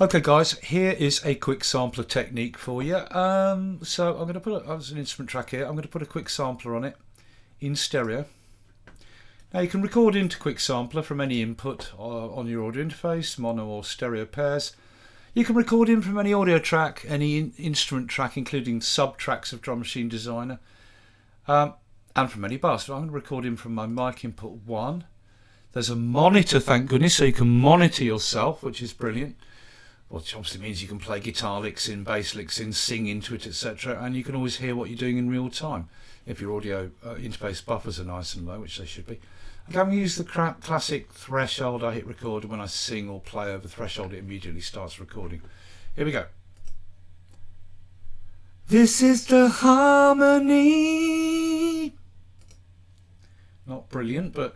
Okay guys, here is a quick sampler technique for you. So I'm going to put as an instrument track here, I'm going to put a quick sampler on it in stereo. Now you can record into quick sampler from any input on your audio interface, mono or stereo pairs. You can record in from any audio track, any instrument track, including sub tracks of Drum Machine Designer, and from any bus. So I'm going to record in from my mic input 1. There's a monitor, thank goodness, so you can monitor yourself, which is brilliant. Which obviously means you can play guitar licks in, bass licks in, sing into it, etc. And you can always hear what you're doing in real time if your audio interface buffers are nice and low, which they should be. Okay, I'm going to use the classic threshold. I hit record, and when I sing or play over threshold, it immediately starts recording. Here we go. This is the harmony. Not brilliant, but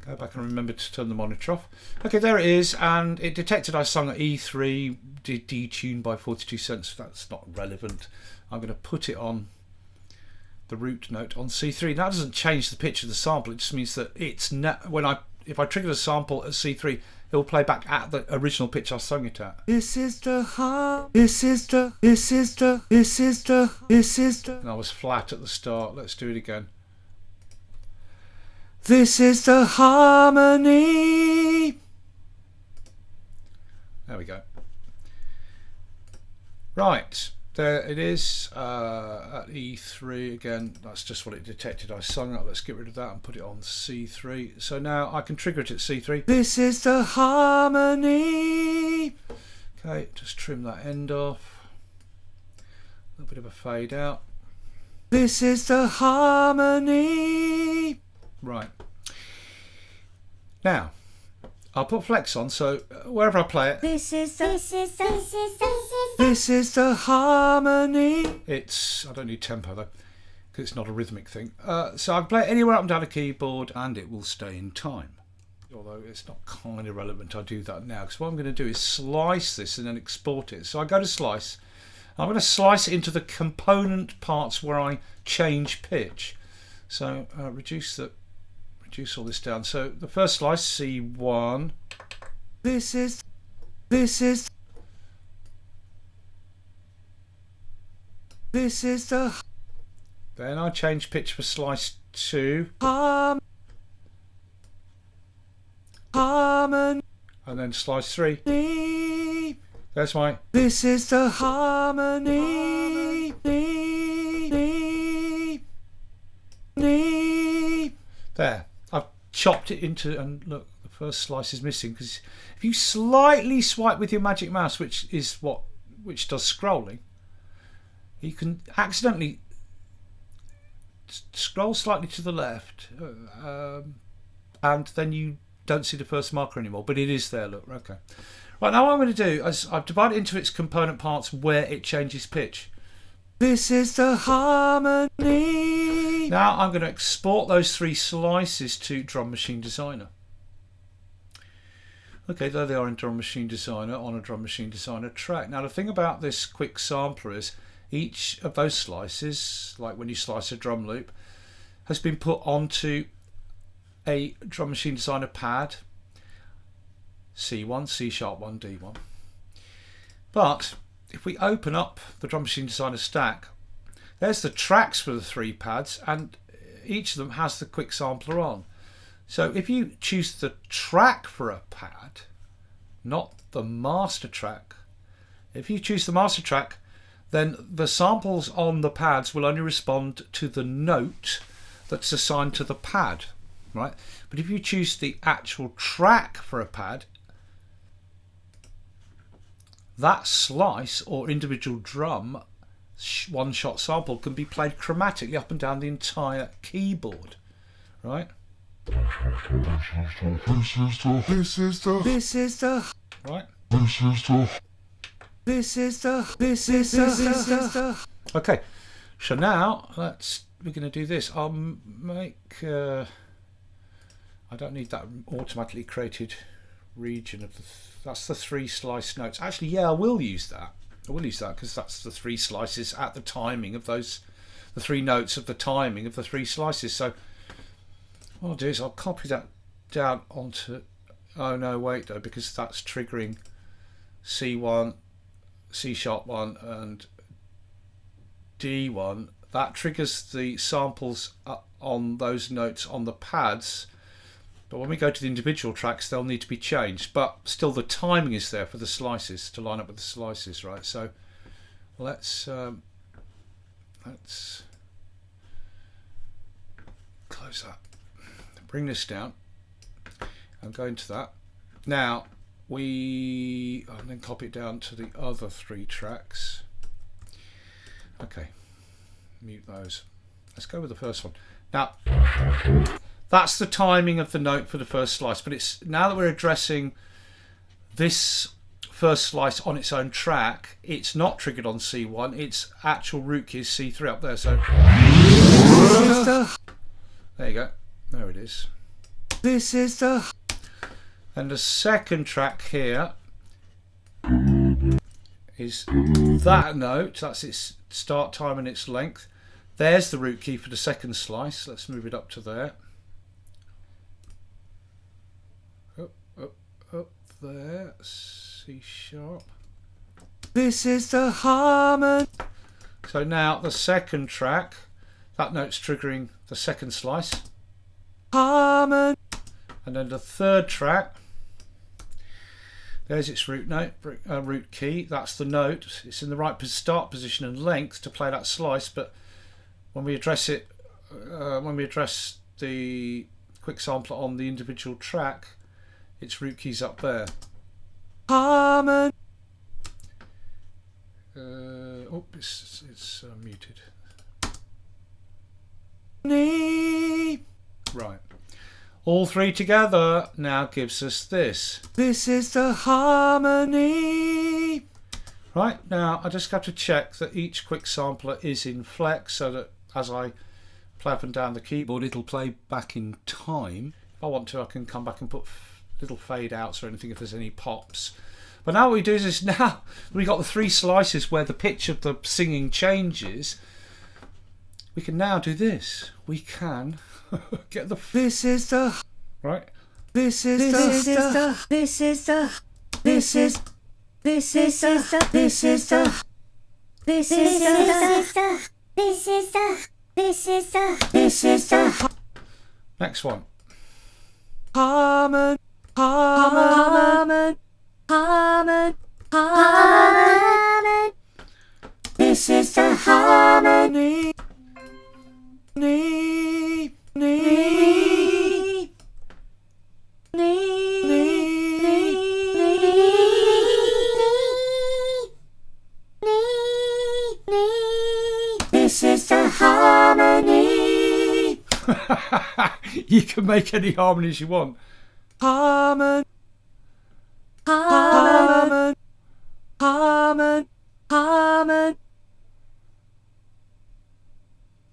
go back and remember to turn the monitor off. Okay, there it is, and it detected I sung at E3, detuned by 42 cents. That's not relevant. I'm going to put it on the root note on C3. That doesn't change the pitch of the sample. It just means that it's if I trigger the sample at C3, it will play back at the original pitch I sung it at. This is the and I was flat at the start. Let's do it again. This is the harmony. There we go. Right, there it is at E3 again. That's just what it detected I sung at. Let's get rid of that and put it on C3. So now I can trigger it at C3. This is the harmony. Okay, just trim that end off. A little bit of a fade out. This is the harmony. Right. Now, I'll put flex on, so wherever I play it, this is the harmony. I don't need tempo though, because it's not a rhythmic thing. So I can play it anywhere up and down the keyboard, and it will stay in time. Although it's not kind of relevant, I do that now, because what I'm going to do is slice this and then export it. So I go to slice. I'm going to slice it into the component parts where I change pitch. So reduce all this down. So the first slice, C1. This is. Then I change pitch for slice 2. Harmon. And then slice 3. That's my. This is the harmony. There. I've chopped it into, and look, the first slice is missing because if you slightly swipe with your magic mouse, which does scrolling, you can accidentally scroll slightly to the left, and then you don't see the first marker anymore, but it is there. Look, okay. Right, now what I'm going to do is I've divided it into its component parts where it changes pitch. This is the harmony. Now I'm going to export those 3 slices to Drum Machine Designer. Okay, there they are in Drum Machine Designer on a Drum Machine Designer track. Now the thing about this quick sampler is each of those slices, like when you slice a drum loop, has been put onto a Drum Machine Designer pad, C1, C sharp 1, D1. But if we open up the Drum Machine Designer stack, there's the tracks for the 3 pads, and each of them has the quick sampler on. So if you choose the track for a pad, not the master track, if you choose the master track, then the samples on the pads will only respond to the note that's assigned to the pad, right? But if you choose the actual track for a pad, that slice or individual drum one-shot sample can be played chromatically up and down the entire keyboard, right? Okay, so now we're going to do this. I'll make I don't need that automatically created region of that's the 3 slice notes. Actually, yeah, I will use that because that's the 3 slices at the timing of the 3 notes of the timing of the 3 slices. So what I'll do is I'll copy that down onto, oh no, wait though, because that's triggering C1, C sharp 1 and D1, that triggers the samples on those notes on the pads, but when we go to the individual tracks they'll need to be changed, but still the timing is there for the slices to line up with the slices, right? So let's close that, bring this down and go into that. Now and then copy it down to the other 3 tracks. Okay, mute those. Let's go with the first one. Now that's the timing of the note for the first slice, but it's now that we're addressing this first slice on its own track, it's not triggered on C1, its actual root key is C3 up there. So there you go, there it is. This is the, and the second track here is that note, that's its start time and its length. There's the root key for the second slice. Let's move it up to there. Up there, C sharp. This is the harmony. So now the second track, that note's triggering the second slice. Harmony. And then the third track, there's its root note, root key. That's the note. It's in the right start position and length to play that slice. But when we address it, when we address the quick sampler on the individual track, its root key's up there. Harmony. Oh, it's muted. Right. All 3 together now gives us this. This is the harmony. Right, now I just have to check that each quick sampler is in flex so that as I play up and down the keyboard it'll play back in time. If I want to I can come back and put little fade outs or anything if there's any pops. But now what we do is this, now we've got the 3 slices where the pitch of the singing changes, we can now do this. We can get the this is the right. This is the this is the this is the this is this is the this is the this is the this is the this is the this is the next one. Harmony, harmony, harmony, harmony. This is the harmony. This is the harmony. You can make any harmonies you want. Harmony, harmony, harmony, harmony,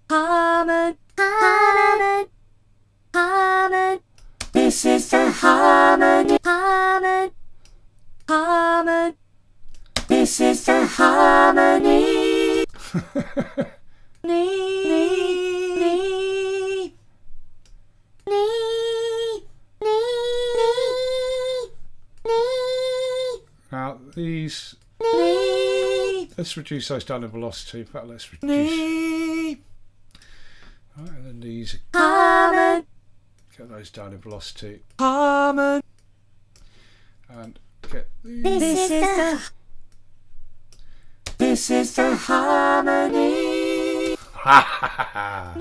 harmony, harmony, harmony. This is the harmony, harmony, harmony. This is the harmony. Now these, let's reduce those down in velocity. In fact, let's reduce. Right, and then these, get those down in velocity. And get these. This is the harmony. Ha ha ha.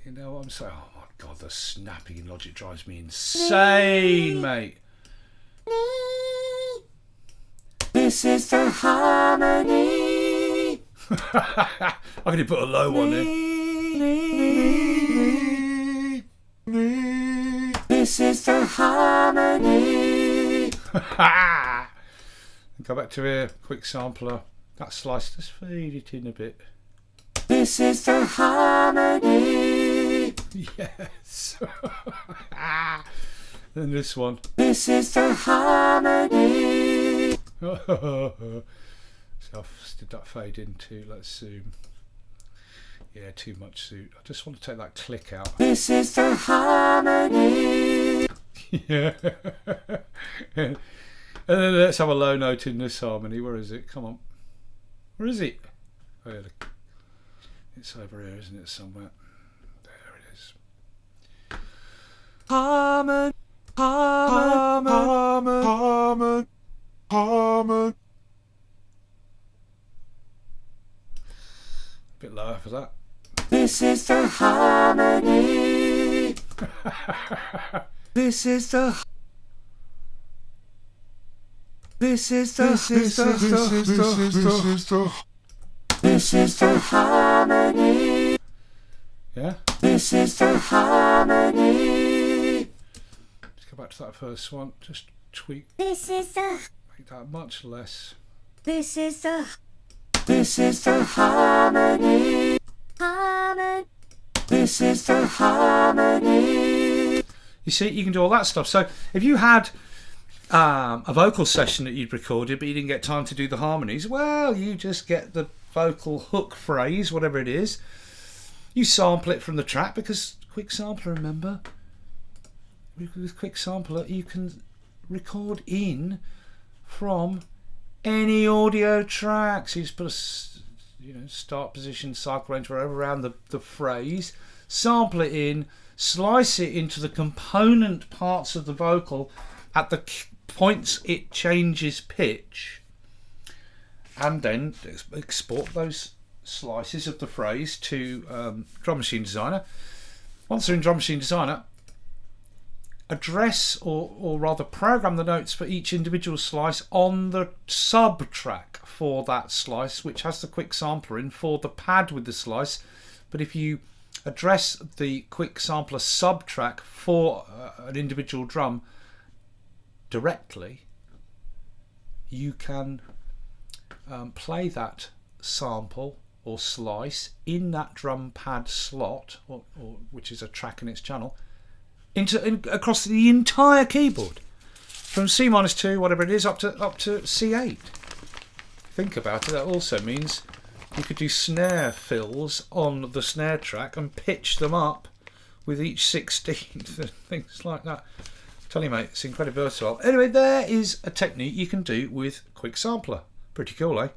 You know what I'm saying? Oh my God, the snapping in Logic drives me insane, mate. This is the harmony. I could have put a low one in. This is the harmony. Go back to here, quick sampler. That slice, just fade it in a bit. This is the harmony. Yes. Then this one. This is the harmony. So I've did that fade into. Let's zoom. Yeah, too much zoom. I just want to take that click out. This is the harmony. Yeah. And then let's have a low note in this harmony. Where is it? Come on. Where is it? Oh, yeah, it's over here, isn't it? Somewhere. There it is. Harmon. Harmon. Harmon. Harmon. Harmon. A bit lower for that. This is the harmony. This is the. This is the. This is the harmony. Yeah. This is the harmony. Let's go back to that first one. Just tweak. This is the. Make that much less. This is the. This is the harmony. Harmon. This is the harmony. You see, you can do all that stuff. So if you had a vocal session that you'd recorded, but you didn't get time to do the harmonies, well, you just get the vocal hook phrase, whatever it is. You sample it from the track, because Quick Sampler, remember, with Quick Sampler, you can record in from any audio track. So you just put a start position, cycle range, wherever around the phrase, sample it in, slice it into the component parts of the vocal at the points it changes pitch, and then export those slices of the phrase to Drum Machine Designer. Once they're in Drum Machine Designer, address or rather program the notes for each individual slice on the sub track for that slice, which has the Quick Sampler in for the pad with the slice. But if you address the Quick Sampler sub track for an individual drum directly, you can play that sample or slice in that drum pad slot, or which is a track in its channel, across the entire keyboard, from C-2, whatever it is, up to C8. Think about it. That also means you could do snare fills on the snare track and pitch them up with each 16th and things like that. Tell you, mate, it's incredibly versatile. Anyway, there is a technique you can do with Quick Sampler. Pretty cool, eh?